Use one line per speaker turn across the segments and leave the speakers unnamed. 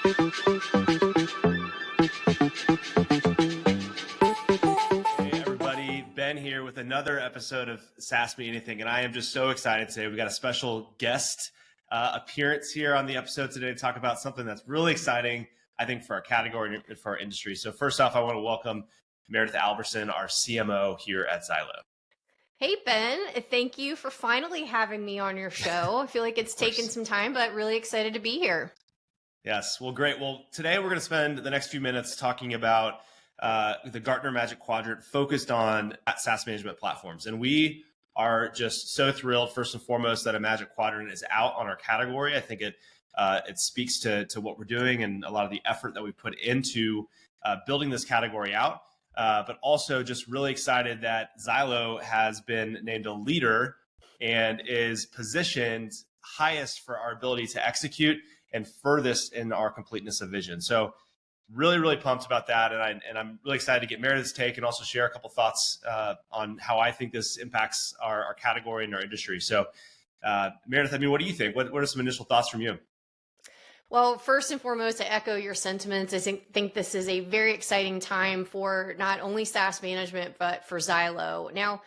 Everybody, Ben here with another episode of SaaS Me Anything, and I am just so excited today. We got a special guest appearance here on the episode today to talk about something that's really exciting, I think, for our category and for our industry. So first off, I want to welcome Meredith Alberson, our CMO here at Zylo.
Hey, Ben, thank you for finally having me on your show. I feel like it's taken some time, but really excited to be here.
Yes, well, great. Well, today we're going to spend the next few minutes talking about the Gartner Magic Quadrant focused on SaaS management platforms. And we are just so thrilled, first and foremost, that a Magic Quadrant is out on our category. I think it speaks to what we're doing and a lot of the effort that we put into building this category out. But also just really excited that Zylo has been named a leader and is positioned highest for our ability to execute and furthest in our completeness of vision. So really, really pumped about that. And I'm really excited to get Meredith's take and also share a couple thoughts on how I think this impacts our category and our industry. So Meredith, I mean, what do you think? What are some initial thoughts from you?
Well, first and foremost, I echo your sentiments. I think this is a very exciting time for not only SaaS management, but for Zylo. Now,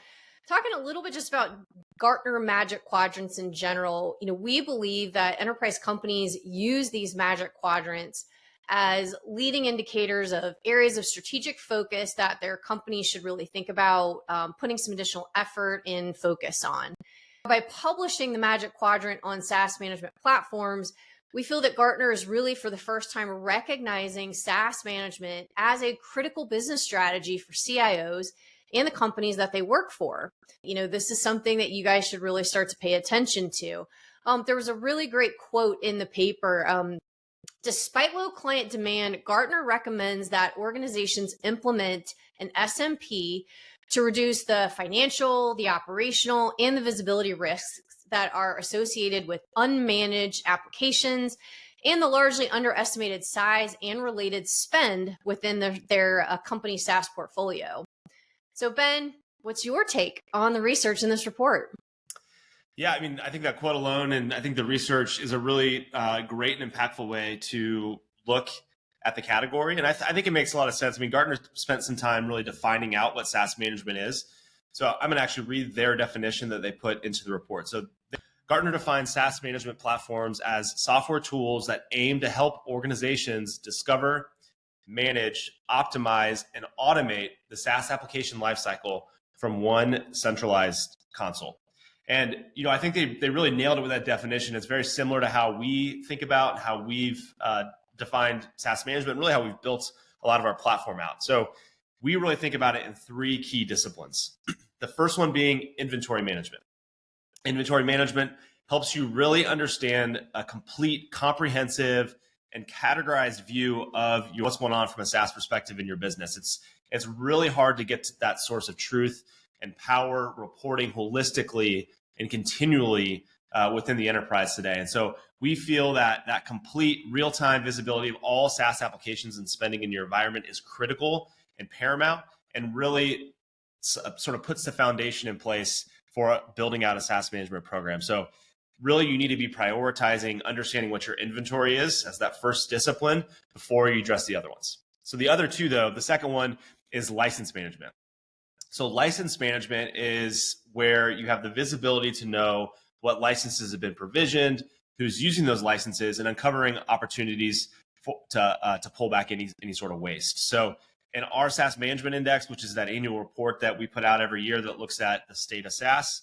talking a little bit just about Gartner Magic Quadrants in general, we believe that enterprise companies use these Magic Quadrants as leading indicators of areas of strategic focus that their company should really think about putting some additional effort and focus on. By publishing the Magic Quadrant on SaaS management platforms, we feel that Gartner is really, for the first time, recognizing SaaS management as a critical business strategy for CIOs and the companies that they work for. This is something that you guys should really start to pay attention to. There was a really great quote in the paper. Despite low client demand, Gartner recommends that organizations implement an SMP to reduce the financial, the operational, and the visibility risks that are associated with unmanaged applications and the largely underestimated size and related spend within their company SaaS portfolio. So Ben, what's your take on the research in this report?
Yeah, I mean, I think that quote alone, and I think the research is a really great and impactful way to look at the category. And I think it makes a lot of sense. I mean, Gartner spent some time really defining out what SaaS management is. So I'm going to actually read their definition that they put into the report. So Gartner defines SaaS management platforms as software tools that aim to help organizations discover, manage, optimize, and automate the SaaS application lifecycle from one centralized console. And, I think they really nailed it with that definition. It's very similar to how we think about how we've defined SaaS management, and really how we've built a lot of our platform out. So we really think about it in three key disciplines. The first one being inventory management. Inventory management helps you really understand a complete, comprehensive, and categorized view of what's going on from a SaaS perspective in your business. It's really hard to get to that source of truth and power reporting holistically and continually within the enterprise today. And so we feel that complete real-time visibility of all SaaS applications and spending in your environment is critical and paramount, and really sort of puts the foundation in place for building out a SaaS management program. So really, you need to be prioritizing understanding what your inventory is as that first discipline before you address the other ones. So the other two, though, the second one is license management. So license management is where you have the visibility to know what licenses have been provisioned, who's using those licenses, and uncovering opportunities to pull back any sort of waste. So in our SaaS Management Index, which is that annual report that we put out every year that looks at the state of SaaS,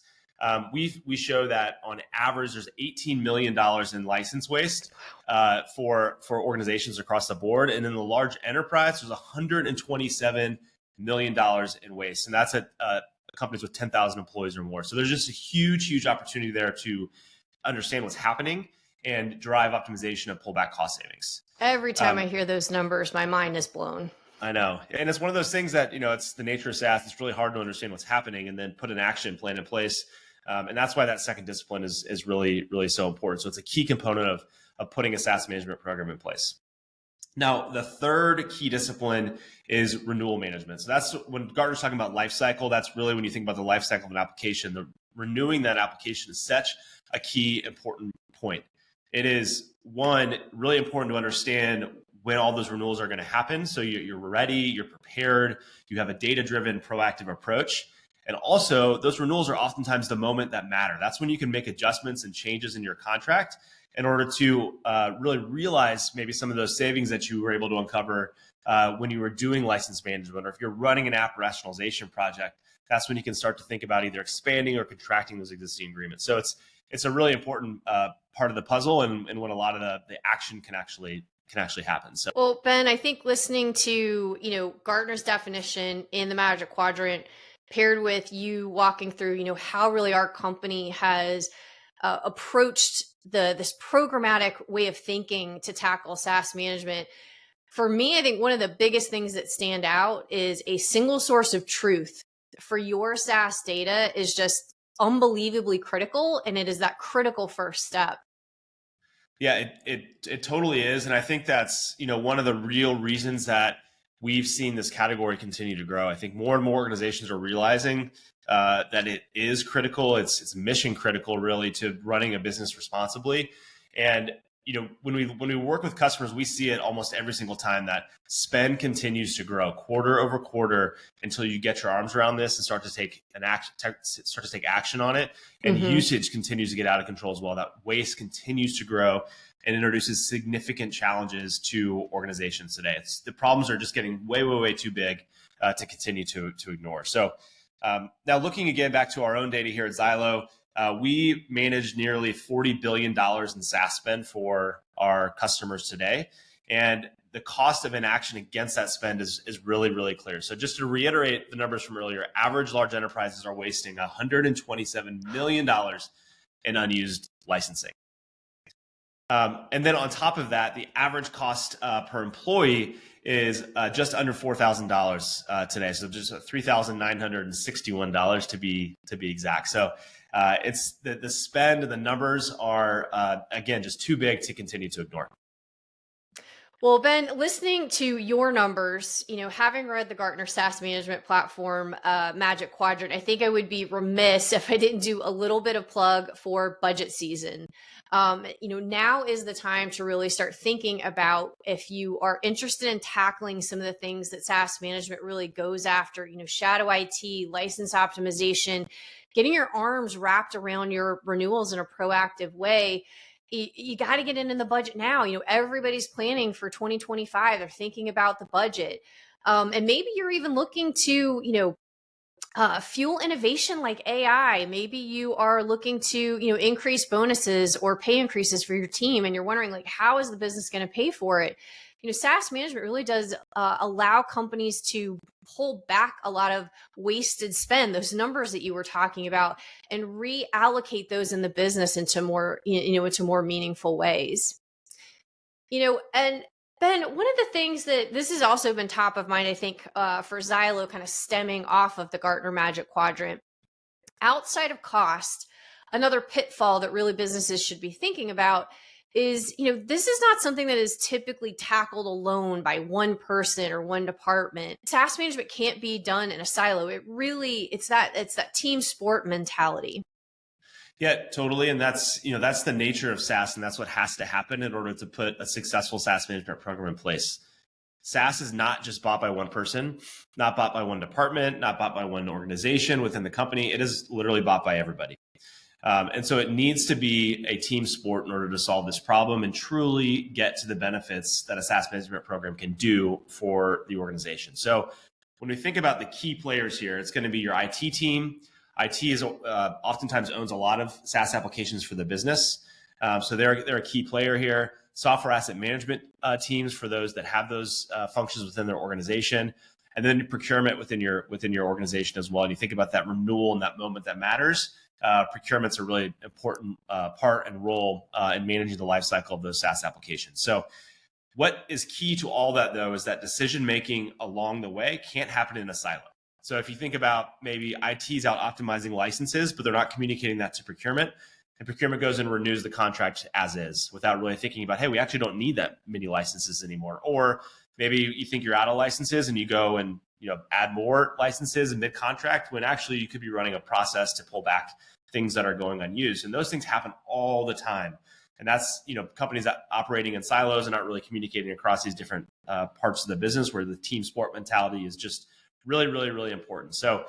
we show that on average there's $18 million in license waste for organizations across the board, and in the large enterprise there's $127 million in waste, and that's at companies with 10,000 employees or more. So there's just a huge opportunity there to understand what's happening and drive optimization and pull back cost savings.
Every time I hear those numbers, my mind is blown.
I know. And it's one of those things that, it's the nature of SaaS. It's really hard to understand what's happening and then put an action plan in place. And that's why that second discipline is really, really so important. So it's a key component of putting a SaaS management program in place. Now, the third key discipline is renewal management. So that's when Gartner's talking about life cycle. That's really when you think about the life cycle of an application. Renewing that application is such a key important point. It is one, really important to understand when all those renewals are going to happen. So you're ready, you're prepared, you have a data-driven, proactive approach. And also, those renewals are oftentimes the moment that matter. That's when you can make adjustments and changes in your contract in order to really realize maybe some of those savings that you were able to uncover when you were doing license management, or if you're running an app rationalization project. That's when you can start to think about either expanding or contracting those existing agreements. So it's a really important part of the puzzle, and when a lot of the action can actually happen. So,
well, Ben, I think listening to Gartner's definition in the Magic Quadrant, paired with you walking through how really our company has approached this programmatic way of thinking to tackle SaaS management. For me, I think one of the biggest things that stand out is a single source of truth for your SaaS data is just unbelievably critical, and it is that critical first step.
Yeah, it totally is, and I think that's one of the real reasons that we've seen this category continue to grow. I think more and more organizations are realizing that it is critical. It's mission critical, really, to running a business responsibly. And when we work with customers, we see it almost every single time that spend continues to grow quarter over quarter until you get your arms around this and start to take action on it. And usage continues to get out of control as well. That waste continues to grow and introduces significant challenges to organizations today. The problems are just getting way, way, way too big to continue to ignore. So now looking again back to our own data here at Zylo, we manage nearly $40 billion in SaaS spend for our customers today. And the cost of inaction against that spend is really, really clear. So just to reiterate the numbers from earlier, average large enterprises are wasting $127 million in unused licensing. And then on top of that, the average cost per employee is just under $4,000 today. So just $3,961 to be exact. So it's the spend and the numbers are, again, just too big to continue to ignore.
Well, Ben, listening to your numbers, having read the Gartner SaaS Management Platform Magic Quadrant, I think I would be remiss if I didn't do a little bit of plug for budget season. Now is the time to really start thinking about if you are interested in tackling some of the things that SaaS management really goes after, shadow IT, license optimization, getting your arms wrapped around your renewals in a proactive way. You got to get into the budget now. Everybody's planning for 2025. They're thinking about the budget. And maybe you're even looking to, fuel innovation like AI. Maybe you are looking to, increase bonuses or pay increases for your team. And you're wondering, how is the business going to pay for it? SaaS management really does allow companies to pull back a lot of wasted spend, those numbers that you were talking about, and reallocate those in the business into more, into more meaningful ways. And Ben, one of the things that this has also been top of mind, I think, for Zylo, kind of stemming off of the Gartner Magic Quadrant, outside of cost, another pitfall that really businesses should be thinking about is, this is not something that is typically tackled alone by one person or one department. SaaS management can't be done in a silo. It's that team sport mentality.
Yeah, totally. And that's the nature of SaaS, and that's what has to happen in order to put a successful SaaS management program in place. SaaS is not just bought by one person, not bought by one department, not bought by one organization within the company. It is literally bought by everybody. And so it needs to be a team sport in order to solve this problem and truly get to the benefits that a SaaS management program can do for the organization. So when we think about the key players here, it's going to be your IT team. IT is oftentimes owns a lot of SaaS applications for the business. So they're a key player here. Software asset management teams for those that have those functions within their organization. And then procurement within your organization as well. And you think about that renewal and that moment that matters. Procurement's a really important part and role in managing the lifecycle of those SaaS applications. So what is key to all that, though, is that decision-making along the way can't happen in a silo. So if you think about maybe IT's out optimizing licenses, but they're not communicating that to procurement, and procurement goes and renews the contract as is without really thinking about, hey, we actually don't need that many licenses anymore. Or maybe you think you're out of licenses and you go and add more licenses in mid-contract when actually you could be running a process to pull back things that are going unused. And those things happen all the time. And that's, companies that operating in silos and not really communicating across these different parts of the business, where the team sport mentality is just really, really, really important. So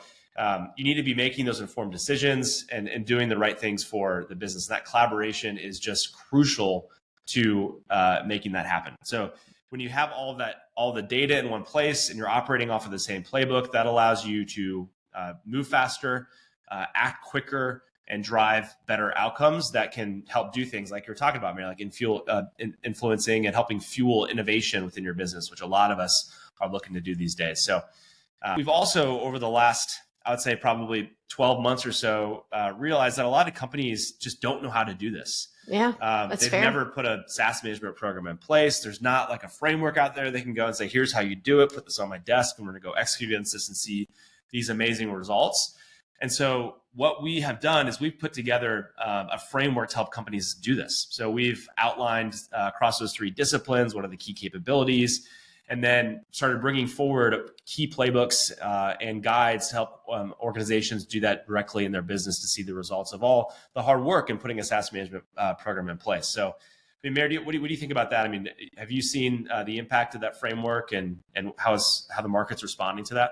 you need to be making those informed decisions and doing the right things for the business. That collaboration is just crucial to making that happen. So when you have all the data in one place and you're operating off of the same playbook, that allows you to move faster, act quicker, and drive better outcomes that can help do things like you're talking about, Mary, like influencing and helping fuel innovation within your business, which a lot of us are looking to do these days. So we've also, over the last, I would say probably 12 months or so, realized that a lot of companies just don't know how to do this.
Yeah, that's
they've
fair.
never put a SaaS management program in place. There's not like a framework out there they can go and say, here's how you do it, put this on my desk, and we're going to go execute against this and see these amazing results. And so what we have done is we've put together a framework to help companies do this. So we've outlined across those 3 disciplines, what are the key capabilities, and then started bringing forward key playbooks and guides to help organizations do that directly in their business to see the results of all the hard work in putting a SaaS management program in place. So, Mary, what do you think about that? Have you seen the impact of that framework and how the market's responding to that?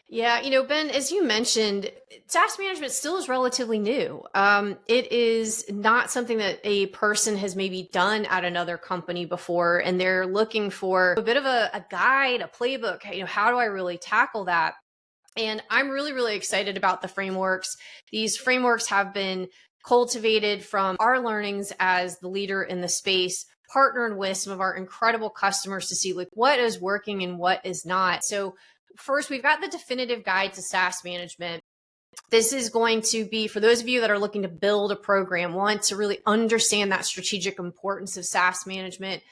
Yeah, Ben, as you mentioned, SaaS management still is relatively new. It is not something that a person has maybe done at another company before, and they're looking for a bit of a guide, a playbook. How do I really tackle that? And I'm really, really excited about the frameworks. These frameworks have been cultivated from our learnings as the leader in the space, partnering with some of our incredible customers to see what is working and what is not. So first, we've got the definitive guide to SaaS management. This is going to be, for those of you that are looking to build a program, want to really understand that strategic importance of SaaS management.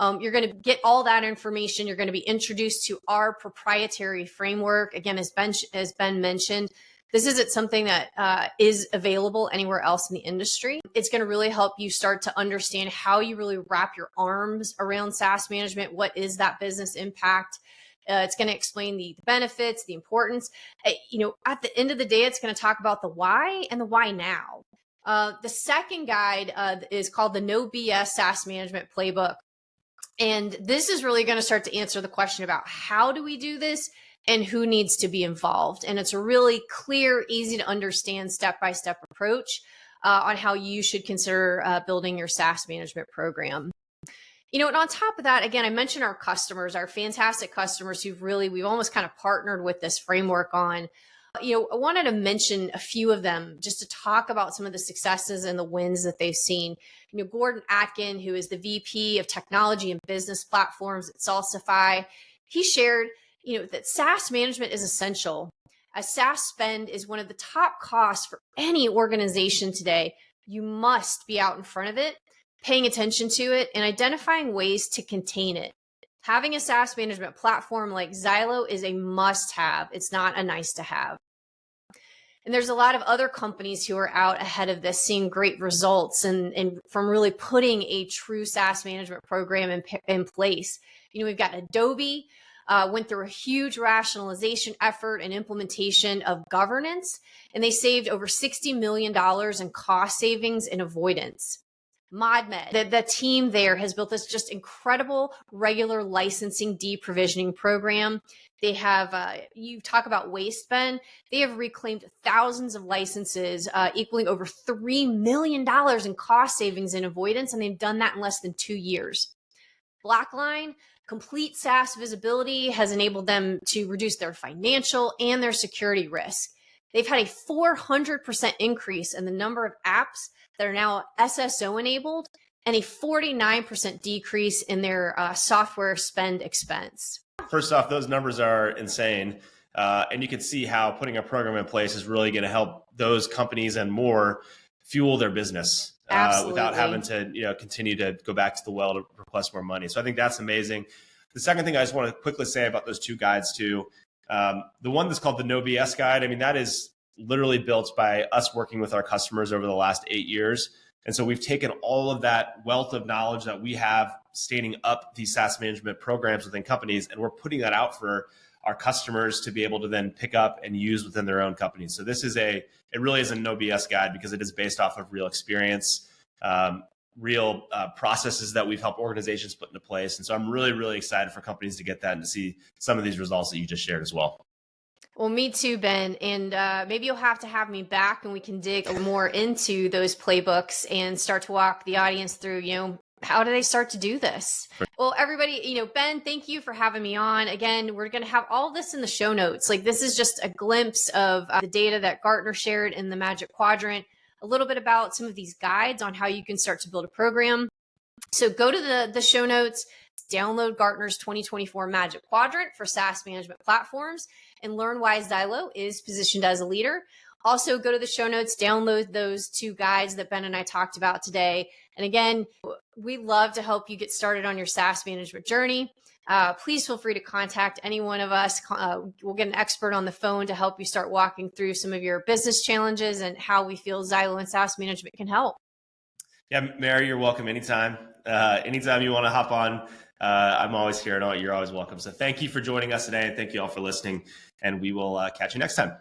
You're going to get all that information. You're going to be introduced to our proprietary framework. Again, as Ben mentioned, this isn't something that is available anywhere else in the industry. It's going to really help you start to understand how you really wrap your arms around SaaS management. What is that business impact? It's going to explain the benefits, the importance. At the end of the day, it's going to talk about the why and the why now. The second guide is called the No BS SaaS Management Playbook. And this is really going to start to answer the question about how do we do this and who needs to be involved. And it's a really clear, easy to understand step-by-step approach on how you should consider building your SaaS management program. And on top of that, again, I mentioned our customers, our fantastic customers we've almost kind of partnered with this framework on. I wanted to mention a few of them just to talk about some of the successes and the wins that they've seen. Gordon Atkin, who is the VP of Technology and Business Platforms at Salsify, he shared, that SaaS management is essential. As SaaS spend is one of the top costs for any organization today, you must be out in front of it, paying attention to it, and identifying ways to contain it. Having a SaaS management platform like Zylo is a must-have. It's not a nice-to-have. And there's a lot of other companies who are out ahead of this, seeing great results and from really putting a true SaaS management program in place. We've got Adobe, went through a huge rationalization effort and implementation of governance, and they saved over $60 million in cost savings and avoidance. ModMed, the team there has built this just incredible regular licensing deprovisioning program. They have, you talk about waste, Ben, they have reclaimed thousands of licenses, equaling over $3 million in cost savings and avoidance, and they've done that in less than 2 years. Blackline, complete SaaS visibility has enabled them to reduce their financial and their security risk. They've had a 400% increase in the number of apps that are now SSO enabled and a 49% decrease in their software spend expense.
First off, those numbers are insane. And you can see how putting a program in place is really going to help those companies and more fuel their business without having to continue to go back to the well to request more money. So I think that's amazing. The second thing I just want to quickly say about those 2 guides too, the one that's called the No BS guide, that is literally built by us working with our customers over the last 8 years. And so we've taken all of that wealth of knowledge that we have standing up these SaaS management programs within companies, and we're putting that out for our customers to be able to then pick up and use within their own companies. So this is it really is a no BS guide because it is based off of real experience. real processes that we've helped organizations put into place. And so I'm really, really excited for companies to get that and to see some of these results that you just shared as well.
Well, me too, Ben. And maybe you'll have to have me back and we can dig more into those playbooks and start to walk the audience through, how do they start to do this? Well, everybody, Ben, thank you for having me on. Again, we're going to have all this in the show notes. Like, this is just a glimpse of the data that Gartner shared in the Magic Quadrant, a little bit about some of these guides on how you can start to build a program. So go to the show notes, download Gartner's 2024 Magic Quadrant for SaaS Management Platforms, and learn why Zylo is positioned as a leader. Also, go to the show notes, download those 2 guides that Ben and I talked about today. And again, we love to help you get started on your SaaS management journey. Please feel free to contact any one of us. We'll get an expert on the phone to help you start walking through some of your business challenges and how we feel Zylo and SaaS management can help.
Yeah, Mary, you're welcome anytime. Anytime you want to hop on, I'm always here and you're always welcome. So thank you for joining us today, and thank you all for listening, and we will catch you next time.